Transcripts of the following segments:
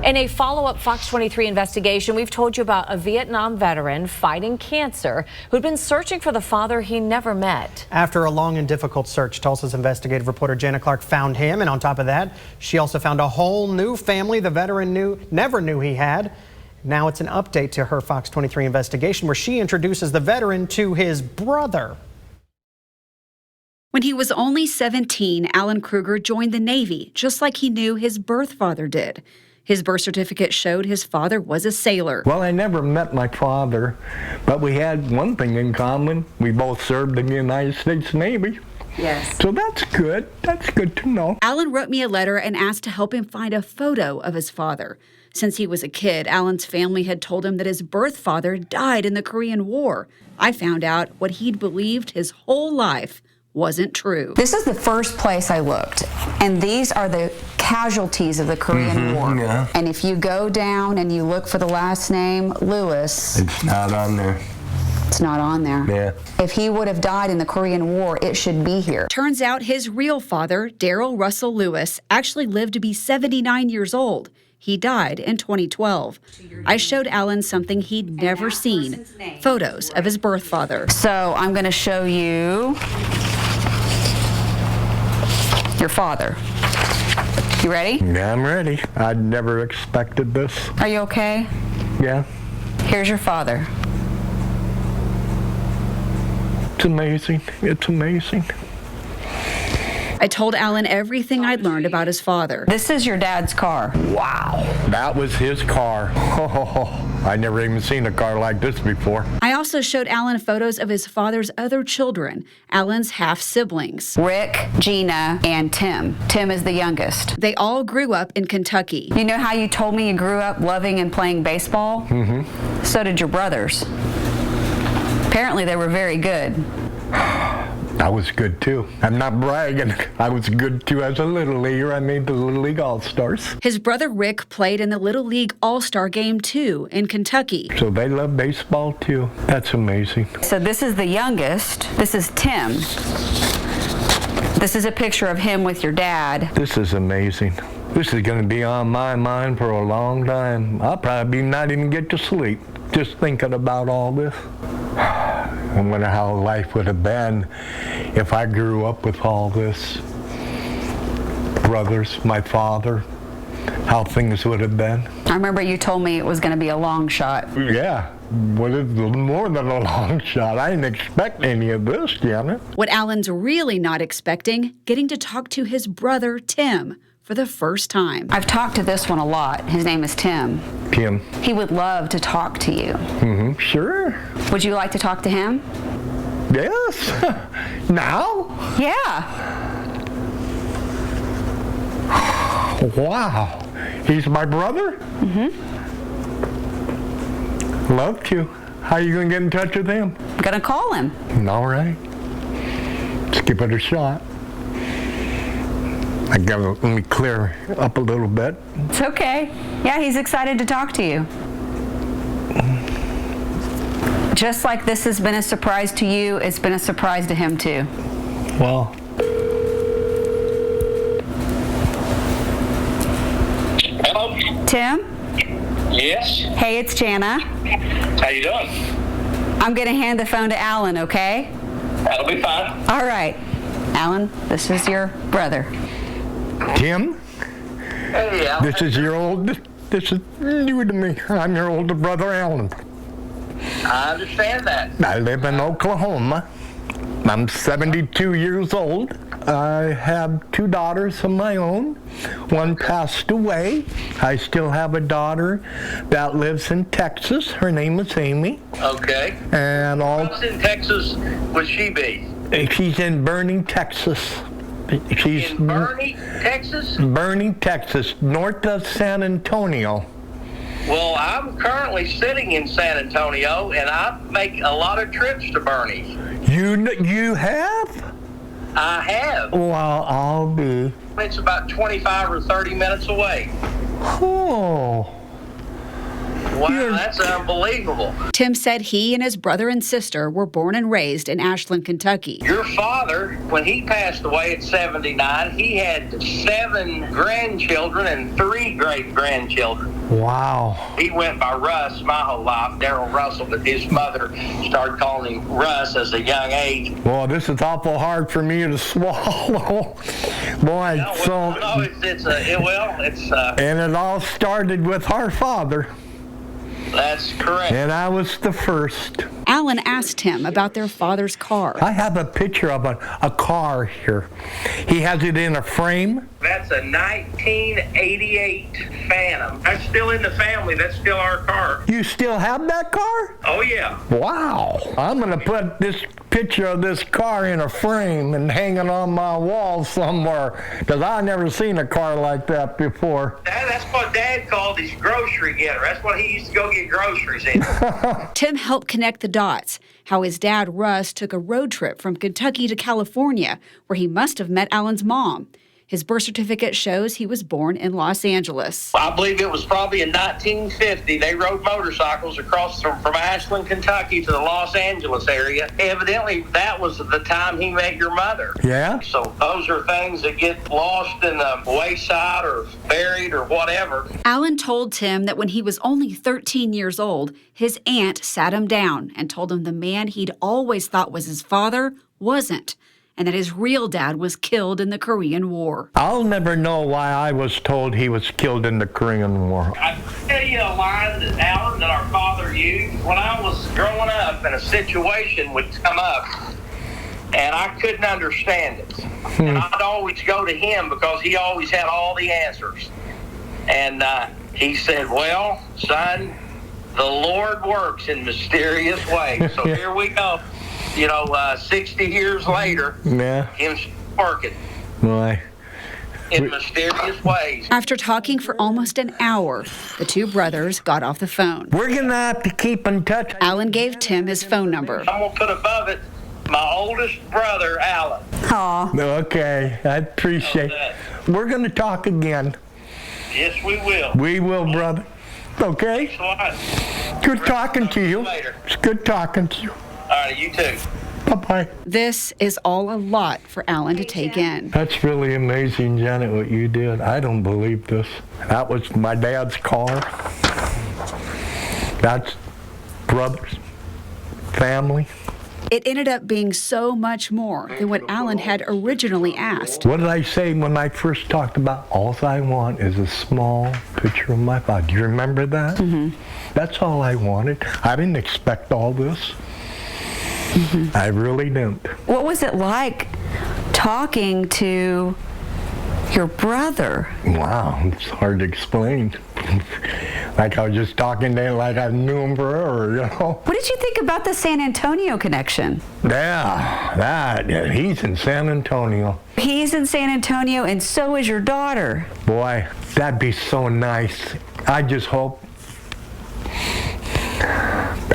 In a follow-up Fox 23 investigation, we've told you about a Vietnam veteran fighting cancer who'd been searching for the father he never met. After a long and difficult search, Tulsa's investigative reporter Janna found him, and on top of that, she also found a whole new family the veteran never knew he had. Now it's an update to her Fox 23 investigation where she introduces the veteran to his brother. When he was only 17, Alan Kruger joined the Navy, just like he knew his birth father did. His birth certificate showed his father was a sailor. Well, I never met my father, but we had one thing in common. We both served in the United States Navy. Yes. So that's good. That's good to know. Alan wrote me a letter and asked to help him find a photo of his father. Since he was a kid, Alan's family had told him that his birth father died in the Korean War. I found out what he'd believed his whole life wasn't true. This is the first place I looked, and these are the casualties of the Korean War. Yeah. And if you go down and you look for the last name, Lewis, It's not on there. it's not on there. Yeah. If he would have died in the Korean War, it should be here. Turns out his real father, Darrell Russell Lewis, actually lived to be 79 years old. He died in 2012. I showed Alan something he'd never seen, photos of his birth father. So I'm going to show you your father. You ready? Yeah, I'm ready. I never expected this. Are you okay? Yeah. Here's your father. It's amazing. It's amazing. I told Alan everything I'd learned about his father. This is your dad's car. Wow. That was his car. I never even seen a car like this before. I also showed Alan photos of his father's other children, Alan's half-siblings. Rick, Gina, and Tim. Tim is the youngest. They all grew up in Kentucky. You know how you told me you grew up loving and playing baseball? Mm-hmm. So did your brothers. Apparently they were very good. I was good too. I'm not bragging. I was good too as a little leaguer. I made the Little League All-Stars. His brother Rick played in the Little League All-Star Game too in Kentucky. So they love baseball too. That's amazing. So this is the youngest. This is Tim. This is a picture of him with your dad. This is amazing. This is going to be on my mind for a long time. I'll probably not even get to sleep just thinking about all this. I wonder how life would have been if I grew up with all this. Brothers, my father, how things would have been. I remember you told me it was going to be a long shot. Yeah, well, it's more than a long shot. I didn't expect any of this, Janna. What Alan's really not expecting, getting to talk to his brother Tim for the first time. I've talked to this one a lot. His name is Tim. Tim. He would love to talk to you. Mm-hmm, sure. Would you like to talk to him? Yes. Now? Yeah. Wow. He's my brother? Mm-hmm. Love to. How are you going to get in touch with him? I'm going to call him. All right. Let's give it a shot. I got to let me clear up a little bit. It's okay. Yeah, he's excited to talk to you. Just like this has been a surprise to you, it's been a surprise to him too. Well. Hello? Tim? Yes? Hey, it's Janna. How you doing? I'm going to hand the phone to Alan, okay? That'll be fine. All right. Alan, this is your brother. Tim? Hey, Al. This is new to me. I'm your older brother, Alan. I understand that. I live in Oklahoma. I'm 72 years old. I have 2 daughters of my own. One passed away. I still have a daughter that lives in Texas. Her name is Amy. Okay. And What's in Texas would she be? she's in Burning, Texas. She's In Bernie, Texas? Burning, Texas, north of San Antonio. Well, I'm currently sitting in San Antonio, and I make a lot of trips to Bernie. You have? I have. Well, I'll be. It's about 25 or 30 minutes away. Oh. Wow, that's unbelievable. Tim said he and his brother and sister were born and raised in Ashland, Kentucky. Your father, when he passed away at 79, he had 7 grandchildren and 3 great-grandchildren. Wow. He went by Russ my whole life, Darrell Russell, but his mother started calling him Russ as a young age. Well, this is awful hard for me to swallow. Boy, No, so... no, it's And it all started with our father, that's correct. and I was the first. Alan asked him about their father's car. I have a picture of a car here. He has it in a frame. That's a 1988 Phantom. That's still in the family. That's still our car. You still have that car? Oh, yeah. Wow. I'm going to put this picture of this car in a frame and hang it on my wall somewhere, because I've never seen a car like that before. That's what Dad called his grocery getter. That's what he used to go get groceries in. Tim helped connect the dots, how his dad, Russ, took a road trip from Kentucky to California, where he must have met Alan's mom. His birth certificate shows he was born in Los Angeles. I believe it was probably in 1950. They rode motorcycles across from Ashland, Kentucky to the Los Angeles area. Evidently, that was the time he met your mother. Yeah? So those are things that get lost in the wayside or buried or whatever. Alan told Tim that when he was only 13 years old, his aunt sat him down and told him the man he'd always thought was his father wasn't, and that his real dad was killed in the Korean War. I'll never know why I was told he was killed in the Korean War. I tell you a line that Alan, that our father used. When I was growing up and a situation would come up and I couldn't understand it. And I'd always go to him because he always had all the answers. And he said, well, son, the Lord works in mysterious ways. So here we go. 60 years later, Yeah. him working Why? in mysterious ways. After talking for almost an hour, the two brothers got off the phone. We're going to have to keep in touch. Alan gave Tim his phone number. I'm going to put above it my oldest brother, Alan. Aw. Okay, I appreciate it. We're going to talk again. Yes, we will. We will, brother. Okay? So Good talking to you. Later. It's good talking to you. All right, you too. Bye-bye. This is all a lot for Alan to take in. That's really amazing, Janet, what you did. I don't believe this. That was my dad's car. That's brothers, family. It ended up being so much more than what Alan had originally asked. What did I say when I first talked about all I want is a small picture of my father? Do you remember that? Mm-hmm. That's all I wanted. I didn't expect all this. Mm-hmm. I really didn't. What was it like talking to your brother? Wow, it's hard to explain. Like I was just talking to him like I knew him forever, What did you think about the San Antonio connection? Yeah, he's in San Antonio. He's in San Antonio, and so is your daughter. Boy, that'd be so nice. I just hope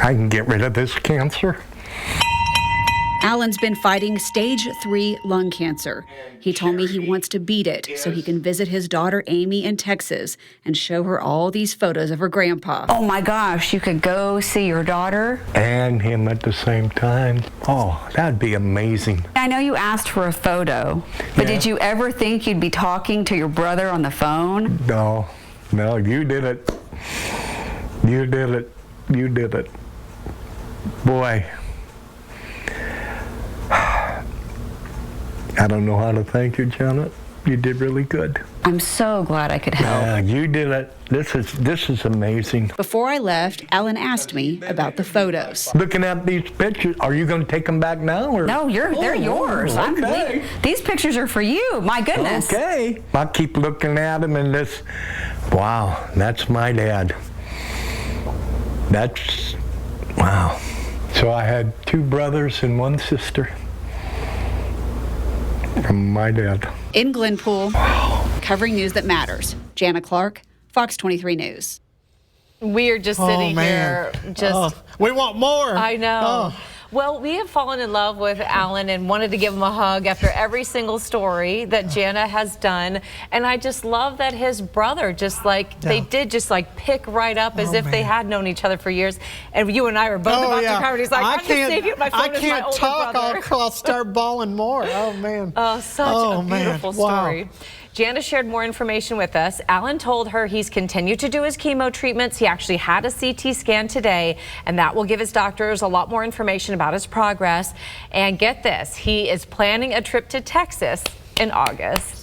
I can get rid of this cancer. Alan's been fighting stage 3 lung cancer. He told me he wants to beat it so he can visit his daughter Amy in Texas and show her all these photos of her grandpa. Oh my gosh, you could go see your daughter? And him at the same time. Oh, that'd be amazing. I know you asked for a photo, but Yeah. did you ever think you'd be talking to your brother on the phone? No, you did it. You did it. You did it. Boy. I don't know how to thank you, Janet. You did really good. I'm so glad I could help. Yeah, you did it. This is amazing. Before I left, Alan asked me about the photos. Looking at these pictures, are you going to take them back now? Or? No, they're yours. Okay. These pictures are for you. My goodness. Okay. I'll keep looking at them and this. Wow, that's my dad. Wow. So I had 2 brothers and 1 sister from my dad. In Glenpool, covering news that matters. Janna Clark, Fox 23 News. We're just sitting here, we want more. I know. Well, we have fallen in love with Alan and wanted to give him a hug after every single story that Janna has done. And I just love that his brother they did just pick right up as if they had known each other for years. And you and I were both about to cover. He's like, I'm just saving you. My phone is my older brother. I'll start bawling more. Oh, man. Oh, such a beautiful story. Wow. Janna shared more information with us. Alan told her he's continued to do his chemo treatments. He actually had a CT scan today, and that will give his doctors a lot more information about his progress. And get this, he is planning a trip to Texas in August.